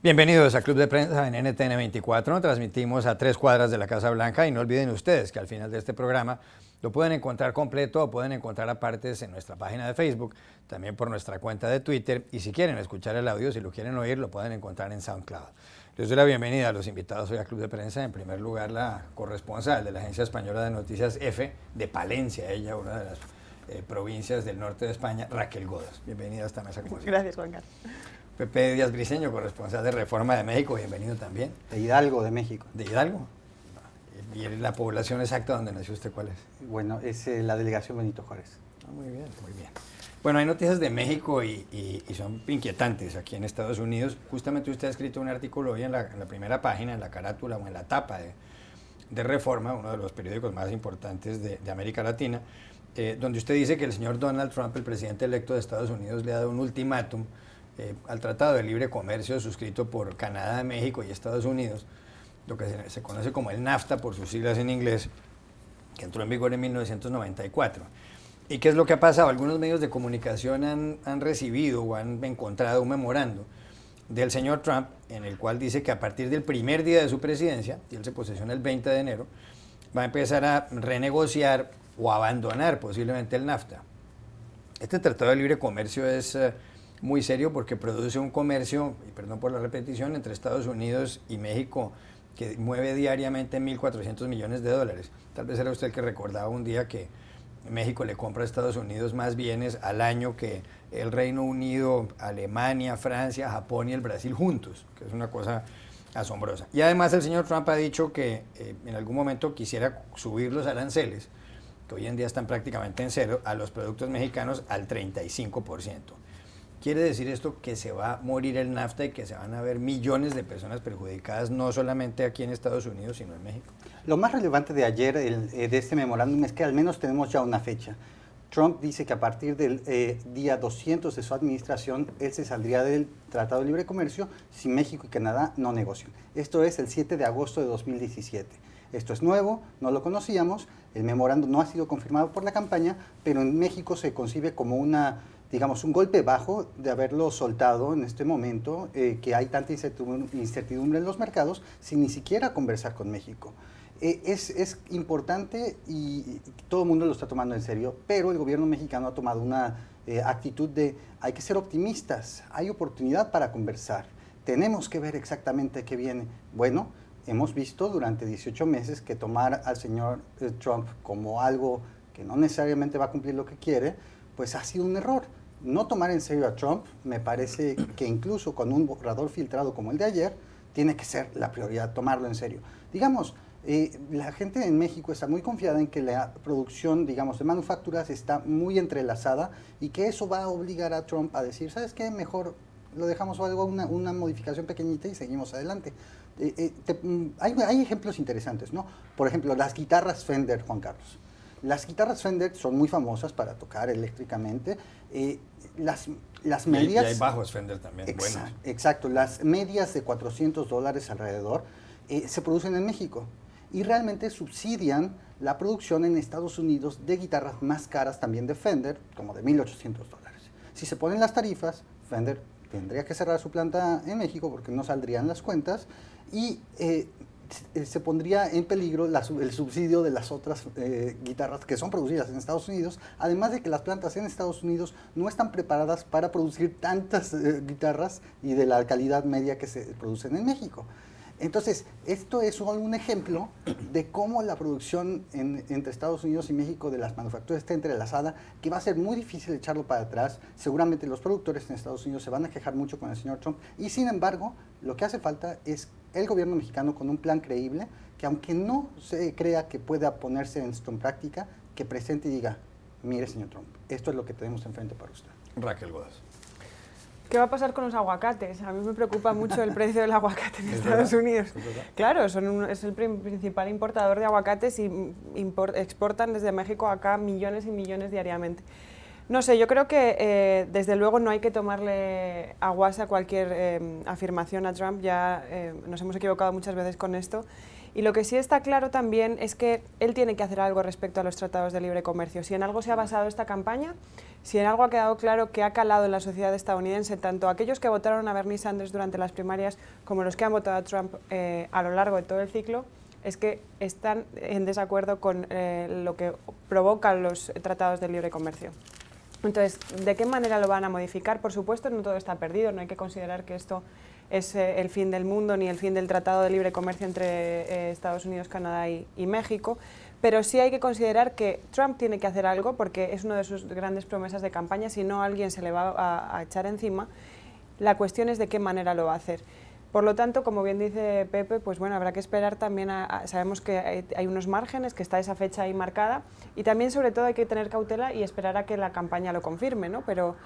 Bienvenidos a Club de Prensa en NTN 24. Transmitimos a 3 cuadras de la Casa Blanca y no olviden ustedes que al final de este programa lo pueden encontrar completo o pueden encontrar a partes en nuestra página de Facebook, también por nuestra cuenta de Twitter, y si quieren escuchar el audio, si lo quieren oír, lo pueden encontrar en SoundCloud. Les doy la bienvenida a los invitados hoy a Club de Prensa. En primer lugar, la corresponsal de la Agencia Española de Noticias EFE, de Palencia, ella, una de las provincias del norte de España, Raquel Godas. Bienvenida a esta mesa. Gracias, Juan Carlos. Pepe Díaz Briceño, corresponsal de Reforma de México, bienvenido también. De Hidalgo, de México. ¿De Hidalgo? ¿Y la población exacta donde nació usted cuál es? Bueno, es la delegación Benito Juárez. Muy bien, muy bien. Bueno, hay noticias de México y son inquietantes aquí en Estados Unidos. Justamente usted ha escrito un artículo hoy en la primera página, en la carátula o en la tapa de Reforma, uno de los periódicos más importantes de América Latina, donde usted dice que el señor Donald Trump, el presidente electo de Estados Unidos, le ha dado un ultimátum al Tratado de Libre Comercio suscrito por Canadá, México y Estados Unidos, lo que se conoce como el NAFTA por sus siglas en inglés, que entró en vigor en 1994. ¿Y qué es lo que ha pasado? Algunos medios de comunicación han recibido o han encontrado un memorando del señor Trump en el cual dice que a partir del primer día de su presidencia, y él se posesiona el 20 de enero, va a empezar a renegociar o abandonar posiblemente el NAFTA. Este Tratado de Libre Comercio es muy serio porque produce un comercio, y perdón por la repetición, entre Estados Unidos y México que mueve diariamente 1.400 millones de dólares. Tal vez era usted el que recordaba un día que México le compra a Estados Unidos más bienes al año que el Reino Unido, Alemania, Francia, Japón y el Brasil juntos, que es una cosa asombrosa. Y además el señor Trump ha dicho que en algún momento quisiera subir los aranceles, que hoy en día están prácticamente en cero, a los productos mexicanos al 35%. ¿Quiere decir esto que se va a morir el NAFTA y que se van a ver millones de personas perjudicadas, no solamente aquí en Estados Unidos, sino en México? Lo más relevante de ayer, de este memorándum, es que al menos tenemos ya una fecha. Trump dice que a partir del día 200 de su administración, él se saldría del Tratado de Libre Comercio si México y Canadá no negocian. Esto es el 7 de agosto de 2017. Esto es nuevo, no lo conocíamos, el memorándum no ha sido confirmado por la campaña, pero en México se concibe como digamos, un golpe bajo de haberlo soltado en este momento, que hay tanta incertidumbre en los mercados, sin ni siquiera conversar con México. Es importante y todo el mundo lo está tomando en serio, pero el gobierno mexicano ha tomado una actitud de hay que ser optimistas, hay oportunidad para conversar, tenemos que ver exactamente qué viene. Bueno, hemos visto durante 18 meses que tomar al señor Trump como algo que no necesariamente va a cumplir lo que quiere, pues ha sido un error. No tomar en serio a Trump, me parece que incluso con un borrador filtrado como el de ayer, tiene que ser la prioridad, tomarlo en serio. Digamos, la gente en México está muy confiada en que la producción, digamos, de manufacturas está muy entrelazada y que eso va a obligar a Trump a decir, ¿sabes qué? Mejor lo dejamos o algo, una modificación pequeñita y seguimos adelante. Hay ejemplos interesantes, ¿no? Por ejemplo, las guitarras Fender, Juan Carlos. Las guitarras Fender son muy famosas para tocar eléctricamente. Las medias... Y hay bajos Fender también, buenos. Exacto. Las medias de $400 alrededor se producen en México y realmente subsidian la producción en Estados Unidos de guitarras más caras también de Fender, como de $1.800. Si se ponen las tarifas, Fender tendría que cerrar su planta en México porque no saldrían las cuentas y se pondría en peligro el subsidio de las otras guitarras que son producidas en Estados Unidos, además de que las plantas en Estados Unidos no están preparadas para producir tantas guitarras y de la calidad media que se producen en México. Entonces, esto es solo un ejemplo de cómo la producción entre Estados Unidos y México de las manufacturas está entrelazada, que va a ser muy difícil echarlo para atrás. Seguramente los productores en Estados Unidos se van a quejar mucho con el señor Trump. Y sin embargo, lo que hace falta es el gobierno mexicano con un plan creíble, que aunque no se crea que pueda ponerse esto en práctica, que presente y diga, mire señor Trump, esto es lo que tenemos enfrente para usted. Raquel Godas. ¿Qué va a pasar con los aguacates? A mí me preocupa mucho el precio del aguacate en Estados Unidos. Claro, es el principal importador de aguacates y exportan desde México acá millones y millones diariamente. No sé, yo creo que desde luego no hay que tomarle a guasa cualquier afirmación a Trump, ya nos hemos equivocado muchas veces con esto. Y lo que sí está claro también es que él tiene que hacer algo respecto a los tratados de libre comercio. Si en algo se ha basado esta campaña, si en algo ha quedado claro que ha calado en la sociedad estadounidense, tanto aquellos que votaron a Bernie Sanders durante las primarias como los que han votado a Trump a lo largo de todo el ciclo, es que están en desacuerdo con lo que provocan los tratados de libre comercio. Entonces, ¿de qué manera lo van a modificar? Por supuesto, no todo está perdido, no hay que considerar que esto es el fin del mundo ni el fin del Tratado de Libre Comercio entre Estados Unidos, Canadá y México, pero sí hay que considerar que Trump tiene que hacer algo porque es una de sus grandes promesas de campaña, si no alguien se le va a echar encima. La cuestión es de qué manera lo va a hacer. Por lo tanto, como bien dice Pepe, pues bueno, habrá que esperar también, sabemos que hay unos márgenes, que está esa fecha ahí marcada, y también sobre todo hay que tener cautela y esperar a que la campaña lo confirme, ¿no? Pero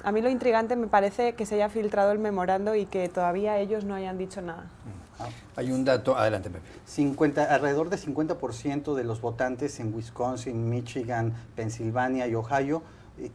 a mí lo intrigante me parece que se haya filtrado el memorando y que todavía ellos no hayan dicho nada. Hay un dato, adelante Pepe. Alrededor de 50% de los votantes en Wisconsin, Michigan, Pensilvania y Ohio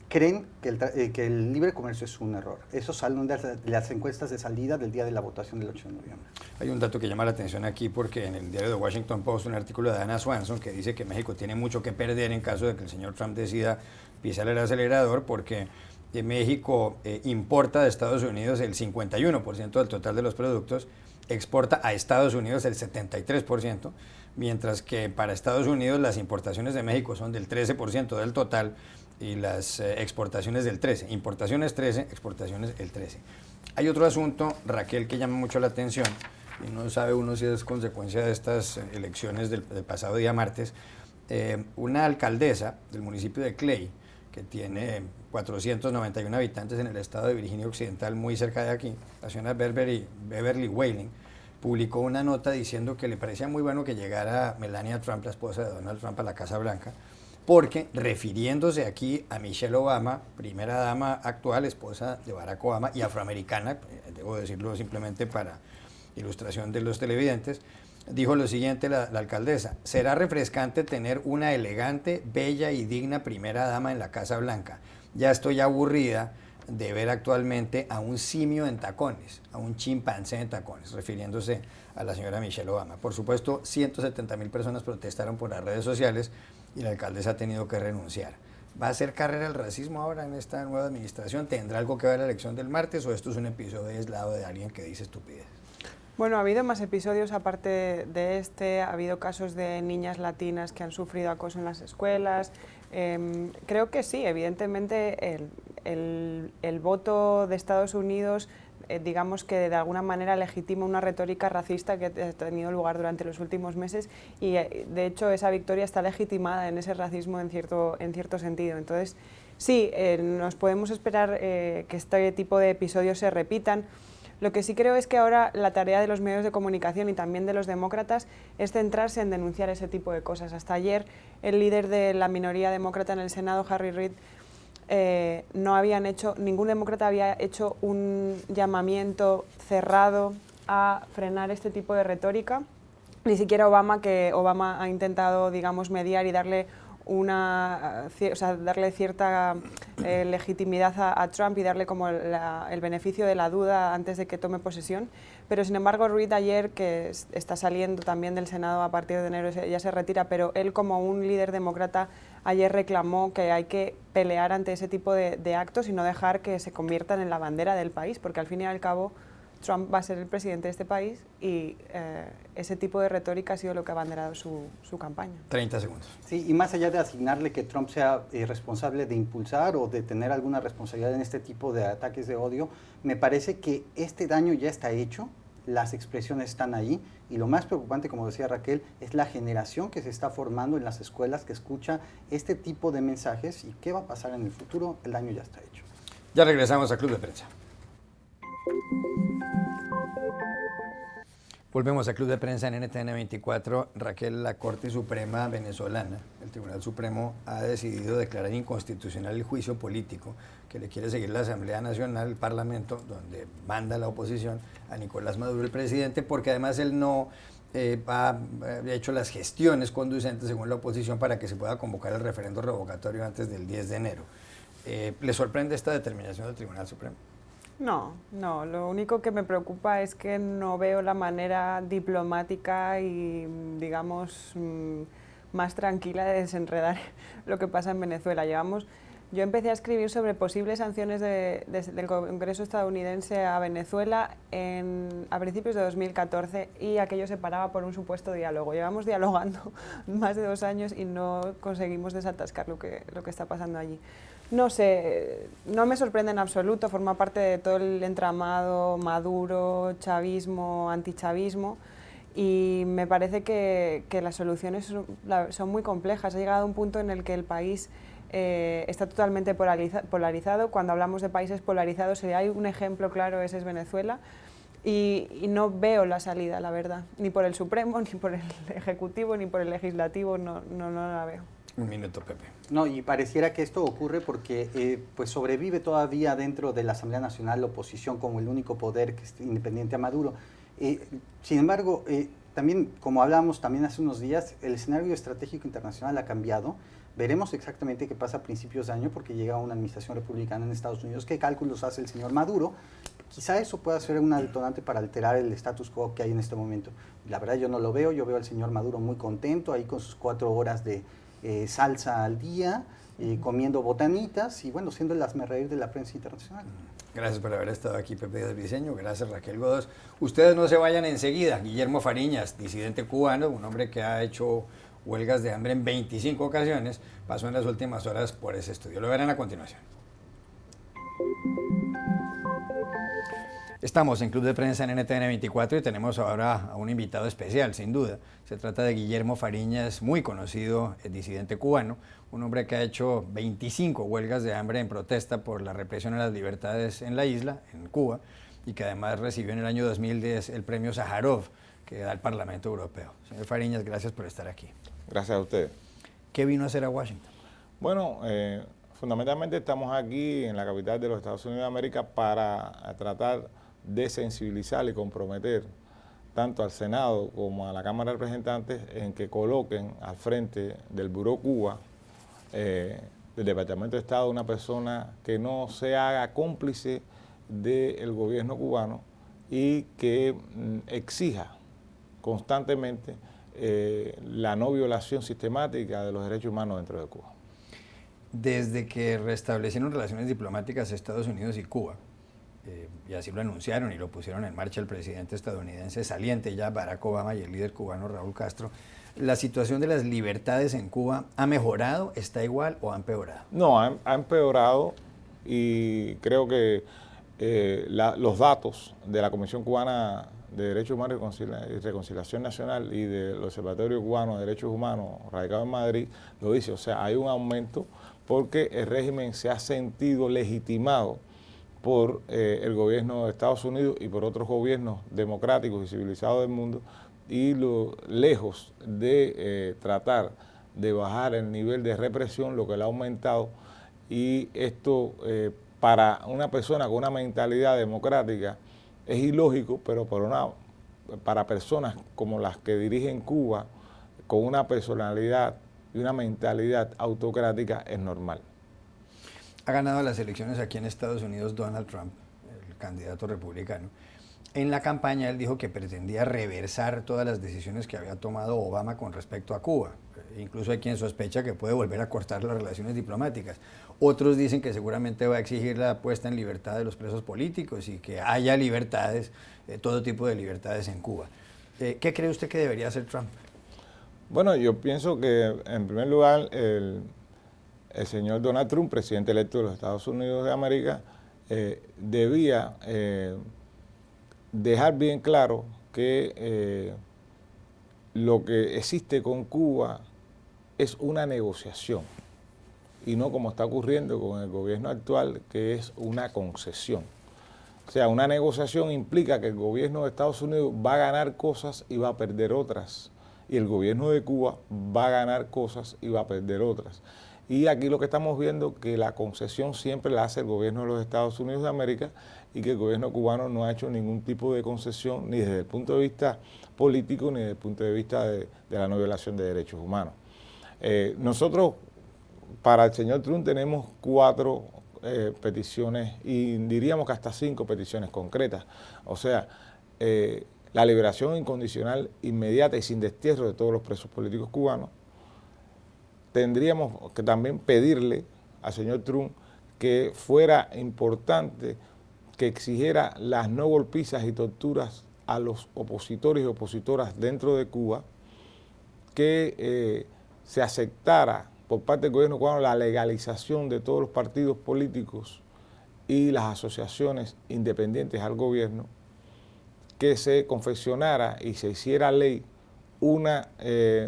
creen que el libre comercio es un error. Eso sale de las encuestas de salida del día de la votación del 8 de noviembre. Hay un dato que llama la atención aquí porque en el diario The Washington Post un artículo de Anna Swanson que dice que México tiene mucho que perder en caso de que el señor Trump decida pisar el acelerador porque México importa de Estados Unidos el 51% del total de los productos, exporta a Estados Unidos el 73%, mientras que para Estados Unidos las importaciones de México son del 13% del total y las exportaciones del 13%. Importaciones 13%, exportaciones el 13%. Hay otro asunto, Raquel, que llama mucho la atención, y no sabe uno si es consecuencia de estas elecciones del pasado día martes. Una alcaldesa del municipio de Clay, que tiene 491 habitantes en el estado de Virginia Occidental, muy cerca de aquí, la señora Beverly Whaling, publicó una nota diciendo que le parecía muy bueno que llegara Melania Trump, la esposa de Donald Trump, a la Casa Blanca, porque refiriéndose aquí a Michelle Obama, primera dama actual, esposa de Barack Obama y afroamericana, debo decirlo simplemente para ilustración de los televidentes, dijo lo siguiente la alcaldesa: será refrescante tener una elegante, bella y digna primera dama en la Casa Blanca. Ya estoy aburrida de ver actualmente a un simio en tacones, a un chimpancé en tacones, refiriéndose a la señora Michelle Obama. Por supuesto, 170,000 personas protestaron por las redes sociales y la alcaldesa ha tenido que renunciar. ¿Va a hacer carrera el racismo ahora en esta nueva administración? ¿Tendrá algo que ver la elección del martes o esto es un episodio aislado de alguien que dice estupidez? Bueno, ha habido más episodios aparte de este, ha habido casos de niñas latinas que han sufrido acoso en las escuelas. Creo que sí, evidentemente el voto de Estados Unidos, digamos que de alguna manera legitima una retórica racista que ha tenido lugar durante los últimos meses y de hecho esa victoria está legitimada en ese racismo en cierto sentido. Entonces sí, nos podemos esperar que este tipo de episodios se repitan. Lo que sí creo es que ahora la tarea de los medios de comunicación y también de los demócratas es centrarse en denunciar ese tipo de cosas. Hasta ayer el líder de la minoría demócrata en el Senado, Harry Reid, ningún demócrata había hecho un llamamiento cerrado a frenar este tipo de retórica, ni siquiera Obama, que Obama ha intentado, digamos, mediar y darle darle cierta legitimidad a Trump y darle como el beneficio de la duda antes de que tome posesión. Pero sin embargo Reid ayer, que está saliendo también del Senado a partir de enero, ya se retira, pero él como un líder demócrata ayer reclamó que hay que pelear ante ese tipo de actos y no dejar que se conviertan en la bandera del país, porque al fin y al cabo Trump va a ser el presidente de este país y ese tipo de retórica ha sido lo que ha abanderado su campaña. 30 segundos. Sí, y más allá de asignarle que Trump sea responsable de impulsar o de tener alguna responsabilidad en este tipo de ataques de odio, me parece que este daño ya está hecho, las expresiones están ahí y lo más preocupante, como decía Raquel, es la generación que se está formando en las escuelas que escucha este tipo de mensajes y qué va a pasar en el futuro. El daño ya está hecho. Ya regresamos a Club de Prensa. Volvemos a Club de Prensa en NTN 24. Raquel, la Corte Suprema venezolana, el Tribunal Supremo, ha decidido declarar inconstitucional el juicio político que le quiere seguir la Asamblea Nacional, el Parlamento, donde manda la oposición a Nicolás Maduro, el presidente, porque además él no ha hecho las gestiones conducentes, según la oposición, para que se pueda convocar el referendo revocatorio antes del 10 de enero. ¿Le sorprende esta determinación del Tribunal Supremo? No, lo único que me preocupa es que no veo la manera diplomática y, digamos, más tranquila de desenredar lo que pasa en Venezuela. Yo empecé a escribir sobre posibles sanciones del Congreso estadounidense a Venezuela a principios de 2014 y aquello se paraba por un supuesto diálogo. Llevamos dialogando más de 2 años y no conseguimos desatascar lo que está pasando allí. No sé, no me sorprende en absoluto, forma parte de todo el entramado Maduro, chavismo, antichavismo, y me parece que las soluciones son muy complejas. Ha llegado a un punto en el que el país está totalmente polarizado. Cuando hablamos de países polarizados, si hay un ejemplo claro, ese es Venezuela, y no veo la salida, la verdad, ni por el Supremo, ni por el Ejecutivo, ni por el Legislativo, no la veo. Un minuto, Pepe. No, y pareciera que esto ocurre porque pues sobrevive todavía dentro de la Asamblea Nacional la oposición como el único poder que es independiente a Maduro. Sin embargo, también, como hablamos también hace unos días, el escenario estratégico internacional ha cambiado. Veremos exactamente qué pasa a principios de año porque llega una administración republicana en Estados Unidos. ¿Qué cálculos hace el señor Maduro? Quizá eso pueda ser una detonante para alterar el status quo que hay en este momento. La verdad yo no lo veo, yo veo al señor Maduro muy contento ahí con sus 4 horas de salsa al día, comiendo botanitas y bueno, siendo el hazmerreír de la prensa internacional. Gracias por haber estado aquí, Pepe Díaz Briceño. Gracias, Raquel Godos. Ustedes no se vayan enseguida. Guillermo Fariñas, disidente cubano, un hombre que ha hecho huelgas de hambre en 25 ocasiones, pasó en las últimas horas por ese estudio. Lo verán a continuación. Estamos en Club de Prensa en NTN 24 y tenemos ahora a un invitado especial, sin duda. Se trata de Guillermo Fariñas, muy conocido disidente cubano, un hombre que ha hecho 25 huelgas de hambre en protesta por la represión a las libertades en la isla, en Cuba, y que además recibió en el año 2010 el premio Sájarov que da el Parlamento Europeo. Señor Fariñas, gracias por estar aquí. Gracias a usted. ¿Qué vino a hacer a Washington? Bueno, fundamentalmente estamos aquí en la capital de los Estados Unidos de América para tratar de sensibilizar y comprometer tanto al Senado como a la Cámara de Representantes en que coloquen al frente del Buró Cuba, del Departamento de Estado, una persona que no se haga cómplice del gobierno cubano y que exija constantemente la no violación sistemática de los derechos humanos dentro de Cuba. Desde que restablecieron relaciones diplomáticas Estados Unidos y Cuba, y así lo anunciaron y lo pusieron en marcha el presidente estadounidense saliente ya, Barack Obama, y el líder cubano Raúl Castro, ¿la situación de las libertades en Cuba ha mejorado, está igual o ha empeorado? No, ha empeorado y creo que los datos de la Comisión Cubana de Derechos Humanos y Reconciliación Nacional y del Observatorio Cubano de Derechos Humanos radicado en Madrid lo dice, o sea, hay un aumento porque el régimen se ha sentido legitimado por el gobierno de Estados Unidos y por otros gobiernos democráticos y civilizados del mundo, y lejos de tratar de bajar el nivel de represión, lo que le ha aumentado, y esto para una persona con una mentalidad democrática es ilógico, pero para personas como las que dirigen Cuba, con una personalidad y una mentalidad autocrática, es normal. Ha ganado las elecciones aquí en Estados Unidos Donald Trump, el candidato republicano. En la campaña él dijo que pretendía reversar todas las decisiones que había tomado Obama con respecto a Cuba. Incluso hay quien sospecha que puede volver a cortar las relaciones diplomáticas. Otros dicen que seguramente va a exigir la puesta en libertad de los presos políticos y que haya libertades, todo tipo de libertades en Cuba. ¿Qué cree usted que debería hacer Trump? Bueno, yo pienso que en primer lugar el señor Donald Trump, presidente electo de los Estados Unidos de América, debía dejar bien claro que lo que existe con Cuba es una negociación y no como está ocurriendo con el gobierno actual, que es una concesión. O sea, una negociación implica que el gobierno de Estados Unidos va a ganar cosas y va a perder otras, y el gobierno de Cuba va a ganar cosas y va a perder otras. Y aquí lo que estamos viendo es que la concesión siempre la hace el gobierno de los Estados Unidos de América y que el gobierno cubano no ha hecho ningún tipo de concesión ni desde el punto de vista político ni desde el punto de vista de la no violación de derechos humanos. Nosotros, para el señor Trump, tenemos 4 peticiones, y diríamos que hasta 5 peticiones concretas. O sea, la liberación incondicional, inmediata y sin destierro de todos los presos políticos cubanos. Tendríamos que también pedirle al señor Trump que fuera importante que exigiera las no golpizas y torturas a los opositores y opositoras dentro de Cuba, que se aceptara por parte del gobierno cubano la legalización de todos los partidos políticos y las asociaciones independientes al gobierno, que se confeccionara y se hiciera ley una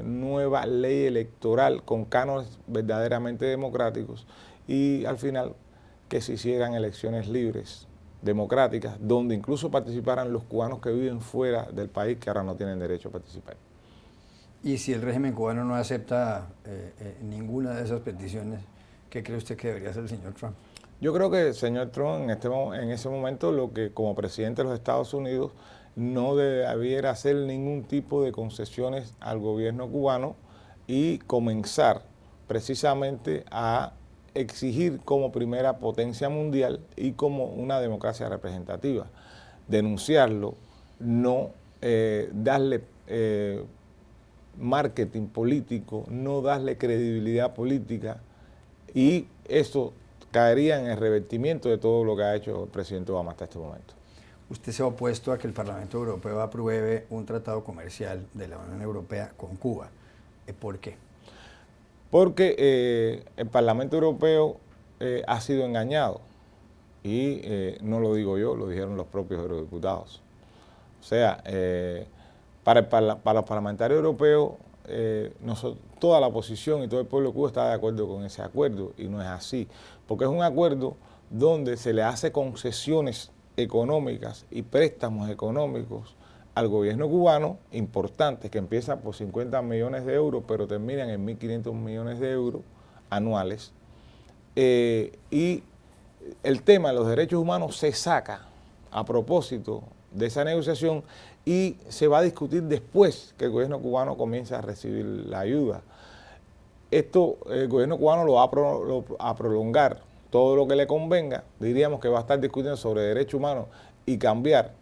nueva ley electoral con cánones verdaderamente democráticos y al final que se hicieran elecciones libres, democráticas, donde incluso participaran los cubanos que viven fuera del país, que ahora no tienen derecho a participar. Y si el régimen cubano no acepta ninguna de esas peticiones, ¿qué cree usted que debería hacer el señor Trump? Yo creo que el señor Trump en ese momento, lo que como presidente de los Estados Unidos no debiera hacer ningún tipo de concesiones al gobierno cubano y comenzar precisamente a exigir como primera potencia mundial y como una democracia representativa. Denunciarlo, no darle marketing político, no darle credibilidad política, y eso caería en el revertimiento de todo lo que ha hecho el presidente Obama hasta este momento. Usted se ha opuesto a que el Parlamento Europeo apruebe un tratado comercial de la Unión Europea con Cuba. ¿Por qué? Porque el Parlamento Europeo ha sido engañado, y no lo digo yo, lo dijeron los propios eurodiputados. O sea, para los parlamentarios europeos, toda la oposición y todo el pueblo de Cuba está de acuerdo con ese acuerdo, y no es así, porque es un acuerdo donde se le hace concesiones económicas y préstamos económicos al gobierno cubano, importantes, que empiezan por 50 millones de euros, pero terminan en 1.500 millones de euros anuales. Y el tema de los derechos humanos se saca a propósito de esa negociación y se va a discutir después que el gobierno cubano comience a recibir la ayuda. Esto el gobierno cubano lo va a prolongar todo lo que le convenga. Diríamos que va a estar discutiendo sobre derechos humanos y cambiar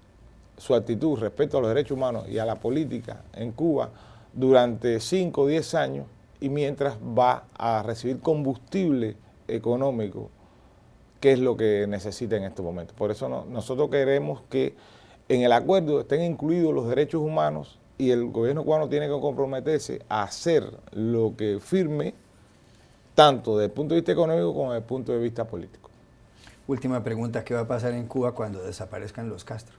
su actitud respecto a los derechos humanos y a la política en Cuba durante 5 o 10 años, y mientras va a recibir combustible económico, que es lo que necesita en este momento. Por eso nosotros queremos que en el acuerdo estén incluidos los derechos humanos, y el gobierno cubano tiene que comprometerse a hacer lo que firme, tanto desde el punto de vista económico como desde el punto de vista político. Última pregunta, ¿qué va a pasar en Cuba cuando desaparezcan los Castro?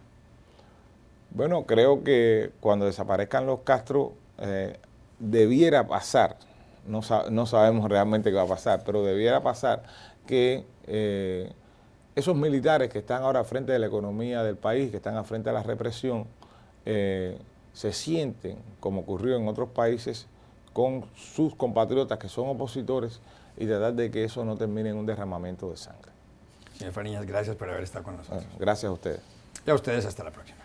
Bueno, creo que cuando desaparezcan los Castro debiera pasar, no sabemos realmente qué va a pasar, pero debiera pasar que esos militares que están ahora al frente de la economía del país, que están al frente de la represión, se sienten, como ocurrió en otros países, con sus compatriotas que son opositores, y tratar de que eso no termine en un derramamiento de sangre. Señor Fariñas, gracias por haber estado con nosotros. Gracias a ustedes. Y a ustedes, hasta la próxima.